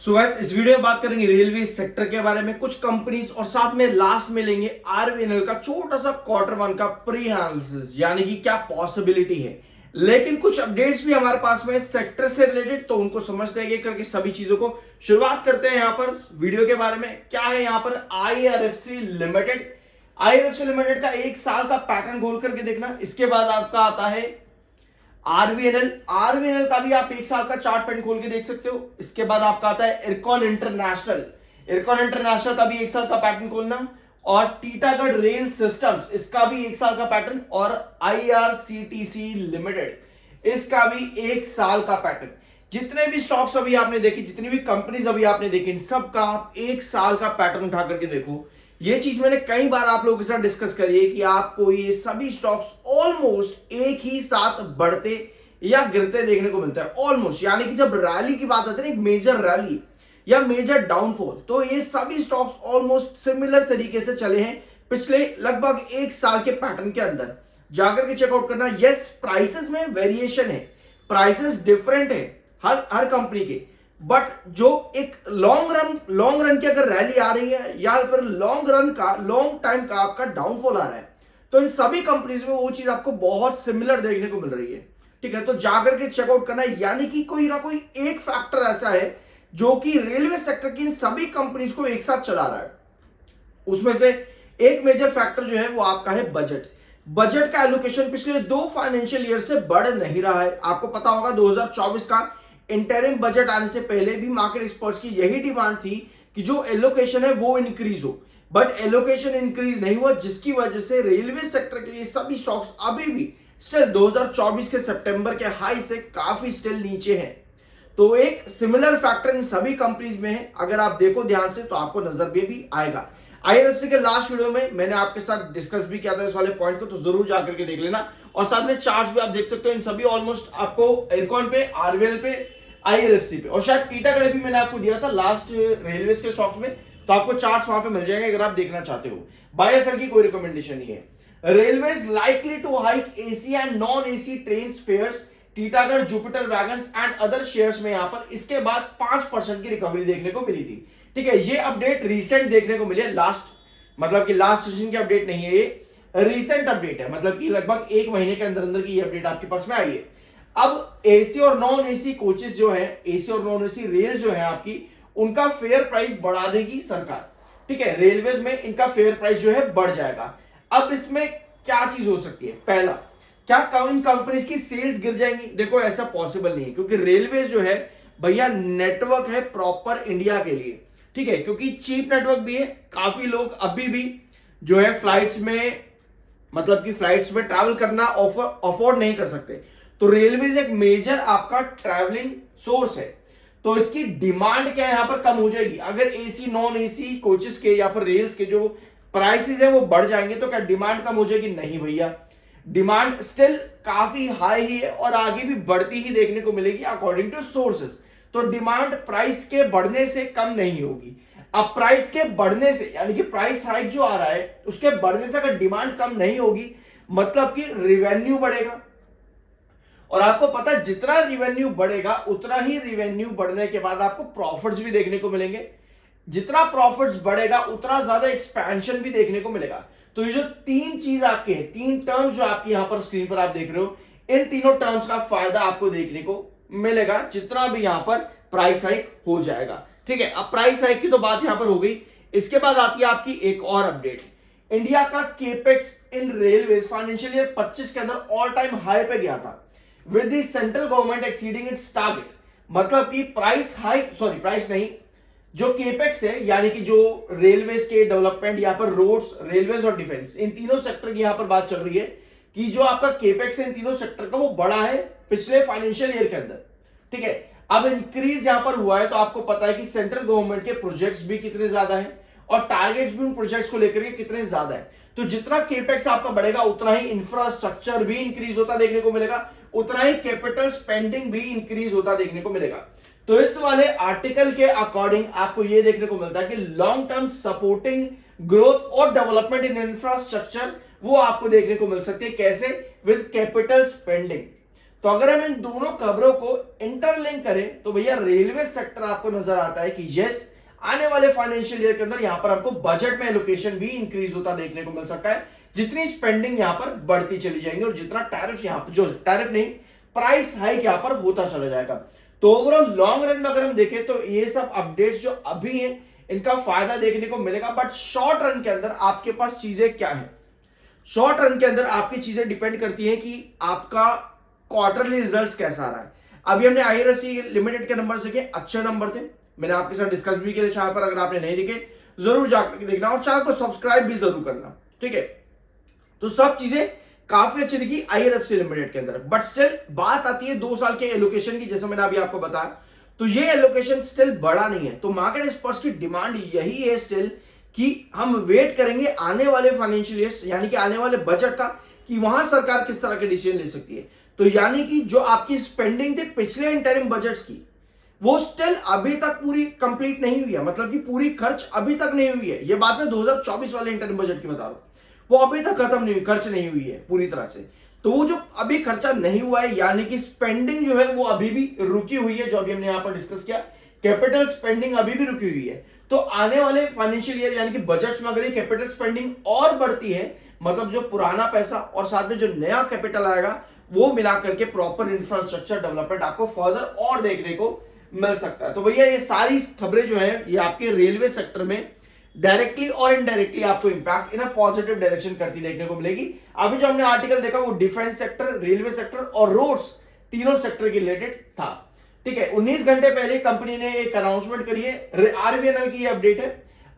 So guys इस video में बात करेंगे रेलवे सेक्टर के बारे में, कुछ कंपनीज और साथ में लास्ट में लेंगे आरवीएनएल का छोटा सा क्वार्टर वन का प्री एनालिसिस, यानी कि क्या पॉसिबिलिटी है। लेकिन कुछ अपडेट्स भी हमारे पास में सेक्टर से रिलेटेड, तो उनको समझते हैं करके सभी चीजों को शुरुआत करते हैं। यहाँ पर वीडियो के बारे में क्या है, यहाँ पर आईआरएफसी लिमिटेड का एक साल का पैटर्न खोल करके देखना। इसके बाद आपका आता है आरवीएनएल का भी आप एक साल का चार्ट पैटर्न खोल के देख सकते हो। इसके बाद आपका आता है इरकॉन इंटरनेशनल का भी एक साल का पैटर्न खोलना, और टीटागढ़ रेल सिस्टम्स इसका भी एक साल का पैटर्न, और आईआरसीटीसी लिमिटेड इसका भी एक साल का पैटर्न। जितने भी स्टॉक्स अभी आपने देखे, जितनी भी कंपनीज अभी आपने देखी, इन सब का आप एक साल का पैटर्न उठा करके देखो। ये चीज मैंने कई बार आप लोगों के साथ डिस्कस करी है कि आपको ये सभी स्टॉक्स ऑलमोस्ट एक ही साथ बढ़ते या गिरते देखने को मिलता है ऑलमोस्ट। यानी कि जब रैली की बात आती है ना, एक मेजर रैली या मेजर डाउनफॉल, तो ये सभी स्टॉक्स ऑलमोस्ट सिमिलर तरीके से चले हैं पिछले लगभग एक साल के पैटर्न के अंदर। जाकर के चेकआउट करना। यस, प्राइसेस में वेरिएशन है, प्राइसेस डिफरेंट है हर कंपनी के, बट जो एक लॉन्ग रन की अगर रैली आ रही है या फिर लॉन्ग टाइम का आपका डाउनफॉल आ रहा है, तो इन सभी कंपनीज में वो चीज आपको बहुत सिमिलर देखने को मिल रही है। ठीक है, तो जाकर के चेकआउट करना है। यानी कि कोई ना कोई एक फैक्टर ऐसा है जो कि रेलवे सेक्टर की इन सभी कंपनीज को एक साथ चला रहा है। उसमें से एक मेजर फैक्टर जो है वो आपका है बजट का एलोकेशन पिछले 2 फाइनेंशियल ईयर से बढ़ नहीं रहा है। आपको पता होगा 2024 का इंटरिम बजट आने से पहले भी मार्केट एक्सपर्ट्स की यही डिमांड थी कि जो एलोकेशन है वो इंक्रीज हो, बट एलोकेशन इंक्रीज नहीं हुआ, जिसकी वजह से रेलवे सेक्टर के ये सभी स्टॉक्स अभी भी स्टिल 2024 के सितंबर के हाई से काफी स्टिल नीचे हैं। तो एक सिमिलर फैक्टर इन सभी कंपनीज में है। अगर आप देखो ध्यान से तो आपको नजर भी आएगा। आईआरएफसी के लास्ट वीडियो में मैंने आपके साथ डिस्कस भी किया था इस वाले पॉइंट को, तो जरूर जाकर के देख लेना। और साथ में चार्ट्स भी आप देख सकते हो, इन सभी ऑलमोस्ट आपको इरकॉन पे, आरवीएल पे, आईआरएफसी पे, और शायद टीटागढ़ भी मैंने आपको दिया था लास्ट रेलवे के स्टॉक्स में, तो आपको चार्ट्स वहां पे मिल जाएंगे अगर आप देखना चाहते हो। बाय सेल की कोई रिकमेंडेशन नहीं है। Railways likely to hike AC and non AC train fares, Titagarh, Jupiter wagons and other shares में यहां पर इसके बाद 5% की रिकवरी देखने को मिली थी। ठीक है, ये अपडेट रीसेंट देखने को मिली है, मतलब कि लास्ट सेशन की अपडेट नहीं है, ये रीसेंट अपडेट है, मतलब कि लगभग एक महीने के अंदर अंदर की ये अपडेट आपके पास में आई है। अब एसी और नॉन एसी कोचेस जो है, एसी और नॉन एसी रेल जो है आपकी, उनका फेयर प्राइस बढ़ा देगी सरकार। ठीक है, रेलवेज में इनका फेयर प्राइस जो है बढ़ जाएगा। अब इसमें क्या चीज हो सकती है, पहला, क्या इन कंपनीज की सेल्स गिर जाएंगी? देखो ऐसा पॉसिबल नहीं है, क्योंकि रेलवे जो है भैया नेटवर्क है प्रॉपर इंडिया के लिए। ठीक है, क्योंकि चीप नेटवर्क भी है, काफी लोग अभी भी जो है फ्लाइट्स में, मतलब कि फ्लाइट्स में ट्रैवल करना अफोर्ड नहीं कर सकते, तो रेलवेज एक मेजर आपका ट्रैवलिंग सोर्स है, तो इसकी डिमांड क्या है यहां पर कम हो जाएगी। अगर एसी नॉन एसी कोचेस के या फिर रेल्स के जो प्राइसेस है वो बढ़ जाएंगे तो क्या डिमांड कम हो जाएगी? नहीं भैया, डिमांड स्टिल काफी हाई ही है और आगे भी बढ़ती ही देखने को मिलेगी अकॉर्डिंग टू सोर्सेस। तो डिमांड प्राइस के बढ़ने से कम नहीं होगी। अब प्राइस के बढ़ने से, यानी कि प्राइस हाइक जो आ रहा है उसके बढ़ने से अगर डिमांड कम नहीं होगी, मतलब कि रेवेन्यू बढ़ेगा। और आपको पता है जितना रेवेन्यू बढ़ेगा उतना ही रेवेन्यू बढ़ने के बाद आपको प्रॉफिट्स भी देखने को मिलेंगे। जितना प्रॉफिट्स बढ़ेगा उतना ज्यादा एक्सपेंशन भी देखने को मिलेगा। तो ये जो 3 चीज आपके हैं, 3 टर्म्स जो आपकी यहां पर स्क्रीन पर आप देख रहे हो, इन तीनों टर्म्स का फायदा आपको देखने को मिलेगा जितना भी यहां पर प्राइस हाइक हो जाएगा। ठीक है, अब प्राइस हाइक की तो बात यहां पर हो गई। इसके बाद आती है आपकी एक और अपडेट। इंडिया का केपेक्स इन रेलवेज फाइनेंशियल ईयर 25 के अंदर ऑल टाइम हाई पे गया था, with the central government exceeding it's target. मतलब कि प्राइस नहीं, जो केपेक्स है, यानी कि जो रेलवेज के डेवलपमेंट, यहाँ पर रोड्स, रेलवेज और डिफेंस, इन तीनों सेक्टर की यहाँ पर बात चल रही है कि जो आपका केपेक्स है इन तीनों सेक्टर का वो बढ़ा है पिछले फाइनेंशियल ईयर के अंदर। ठीक है, अब इंक्रीज यहां पर हुआ है, तो आपको पता है कि सेंट्रल गवर्नमेंट के प्रोजेक्ट्स भी कितने ज्यादा हैं और टारगेट्स भी उन प्रोजेक्ट्स को लेकर के कितने ज्यादा है। तो जितना केपेक्स आपका बढ़ेगा उतना ही इंफ्रास्ट्रक्चर भी इंक्रीज होता देखने को मिलेगा, उतना ही कैपिटल स्पेंडिंग भी इंक्रीज होता देखने को मिलेगा। तो इस वाले आर्टिकल के अकॉर्डिंग आपको यह देखने को मिलता है कि लॉन्ग टर्म सपोर्टिंग ग्रोथ और डेवलपमेंट इन इंफ्रास्ट्रक्चर वो आपको देखने को मिल सकती है। कैसे? With capital spending. तो अगर हम इन दोनों खबरों को इंटरलिंक करें तो भैया रेलवे सेक्टर आपको नजर आता है कि यस, आने वाले फाइनेंशियल ईयर के अंदर यहां पर आपको बजट में एलोकेशन भी इंक्रीज होता देखने को मिल सकता है, जितनी स्पेंडिंग यहां पर बढ़ती चली जाएंगी और जितना टैरिफ यहां पर, जो टैरिफ नहीं, प्राइस हाइक यहां पर होता चला जाएगा। तो ओवरऑल लॉन्ग रन में अगर हम देखें तो ये सब अपडेट्स जो अभी हैं इनका फायदा देखने को मिलेगा, बट शॉर्ट रन के अंदर आपके पास चीजें क्या है? शॉर्ट रन के अंदर आपकी चीजें डिपेंड करती है कि आपका क्वार्टरली रिजल्ट्स कैसा आ रहा है। अभी हमने आईआरएफसी लिमिटेड के नंबर देखे, अच्छे नंबर थे, मैंने आपके साथ डिस्कस भी किए चैनल पर, अगर आपने नहीं देखे जरूर जाकर देखना और चैनल को सब्सक्राइब भी जरूर करना, ठीक है। तो सब चीजें काफी अच्छी दिखी आईआरएफसी लिमिटेड के अंदर, बट स्टिल बात आती है 2 साल के एलोकेशन की, जैसे मैंने अभी आपको बताया, तो ये एलोकेशन स्टिल बड़ा नहीं है। तो मार्केट एक्सपर्ट्स की डिमांड यही है स्टिल कि हम वेट करेंगे आने वाले फाइनेंशियल ईयर्स यानी कि आने वाले बजट का, कि वहां सरकार किस तरह के डिसीजन ले सकती है। तो यानी कि जो आपकी स्पेंडिंग थी पिछले इंटरिम बजट्स की, वो स्टिल अभी तक पूरी कंप्लीट नहीं हुई है, मतलब कि पूरी खर्च अभी तक नहीं हुई है। ये बात मैं 2024 वाले इंटरिम बजट की बता रहा हूं, वो अभी तक खत्म नहीं हुई, खर्च नहीं हुई है पूरी तरह से। तो वो जो अभी खर्चा नहीं हुआ है यानी कि स्पेंडिंग जो है वो अभी भी रुकी हुई है, जो अभी हमने यहां पर डिस्कस किया, कैपिटल स्पेंडिंग अभी भी रुकी हुई है। तो आने वाले फाइनेंशियल ईयर यानी कि बजट्स में अगर ये कैपिटल स्पेंडिंग और बढ़ती है, मतलब जो पुराना पैसा और साथ में जो नया कैपिटल आएगा वो मिला करके प्रॉपर इंफ्रास्ट्रक्चर डेवलपमेंट आपको फर्दर और देखने को मिल सकता है। तो भैया ये सारी खबरें जो है ये आपके रेलवे सेक्टर में डायरेक्टली और इनडायरेक्टली आपको impact in a positive direction करती देखने को मिलेगी। अभी जो हमने आर्टिकल देखा वो डिफेंस सेक्टर, रेलवे सेक्टर और रोड्स तीनों सेक्टर के रिलेटेड था, ठीक है। 19 घंटे पहले कंपनी ने एक अनाउंसमेंट करी है, आरवीएनएल की अपडेट है,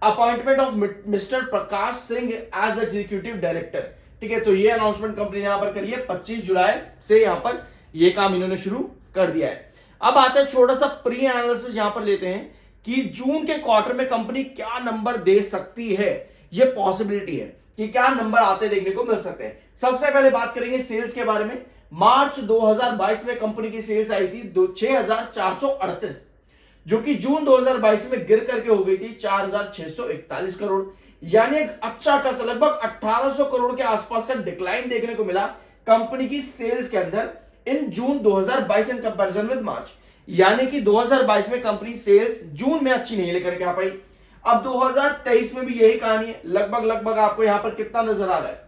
appointment of mister Prakash Singh as executive director, ठीक है। तो ये अनाउंसमेंट कंपनी ने यहां पर करी है, 25 जुलाई से यहां पर ये काम इन्होंने शुरू कर दिया है। अब आता है छोटा सा प्री एनालिसिस यहां पर लेते हैं कि जून के क्वार्टर में कंपनी क्या नंबर दे सकती है। ये पॉसिबिलिटी है कि क्या नंबर आते देखने को मिल सकते हैं। सबसे पहले बात करेंगे सेल्स के बारे में। मार्च 2022 में कंपनी की सेल्स आई थी 6438, जो कि जून 2022 में गिर करके हो गई थी 4641 करोड़, यानी एक अच्छा खासा लगभग 1800 करोड़ के आसपास का डिक्लाइन देखने को मिला कंपनी की सेल्स के अंदर इन जून 2022 इन कंपैरिजन विद मार्च। यानी कि 2022 में कंपनी सेल्स जून में अच्छी नहीं लेकर के आ पाई। अब 2023 में भी यही कहानी है, लगभग आपको यहां पर कितना नजर आ रहा है,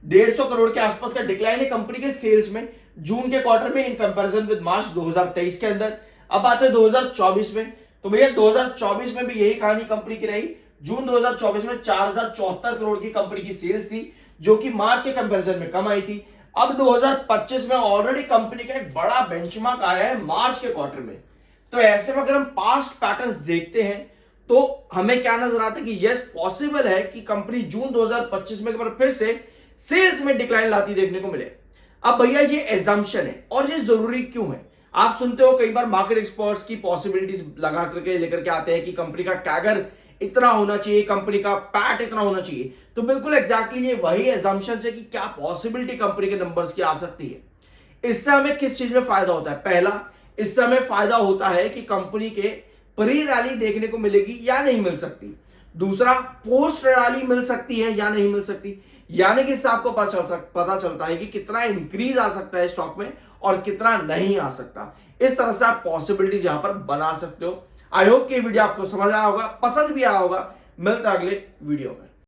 150 करोड़ के आसपास का डिक्लाइन है कंपनी के सेल्स में जून के क्वार्टर में इन कंपैरिजन विद मार्च 2023 के अंदर। अब आते हैं 2024 में, तो भैया 2024 में भी यही कहानी कंपनी की रही। जून 2024 में 4074 करोड़ की कंपनी की सेल्स थी, जो कि मार्च के कंपैरिजन में कम आई थी। अब 2025 में ऑलरेडी कंपनी का एक बड़ा बेंचमार्क आया है मार्च के क्वार्टर में। तो ऐसे में अगर हम पास्ट पैटर्न्स देखते हैं तो हमें क्या नजर आता है कि यस, पॉसिबल है कि कंपनी जून 2025 में फिर से सेल्स में डिक्लाइन लाती देखने को मिले। अब भैया ये एजम्पशन है और ये जरूरी क्यों है? आप सुनते हो कई बार मार्केट एक्सपर्ट्स की पॉसिबिलिटीज लगा करके लेकर के आते हैं कि कंपनी का कैगर इतना होना चाहिए, कंपनी का पैट इतना होना चाहिए। तो बिल्कुल एग्जैक्टली ये वही एजम्पशन है कि क्या पॉसिबिलिटी कंपनी के नंबर्स की आ सकती है। इससे हमें किस चीज में फायदा होता है? पहला, इससे हमें फायदा होता है कि कंपनी के प्री रैली देखने को मिलेगी या नहीं मिल सकती। दूसरा, पोस्ट रैली मिल सकती है या नहीं मिल सकती, यानी कि इससे आपको पता चलता है कि कितना इंक्रीज आ सकता है स्टॉक में और कितना नहीं आ सकता। इस तरह से आप पॉसिबिलिटीज यहां पर बना सकते हो। आई होप कि वीडियो आपको समझ आया होगा, पसंद भी आया होगा। मिलता अगले वीडियो में।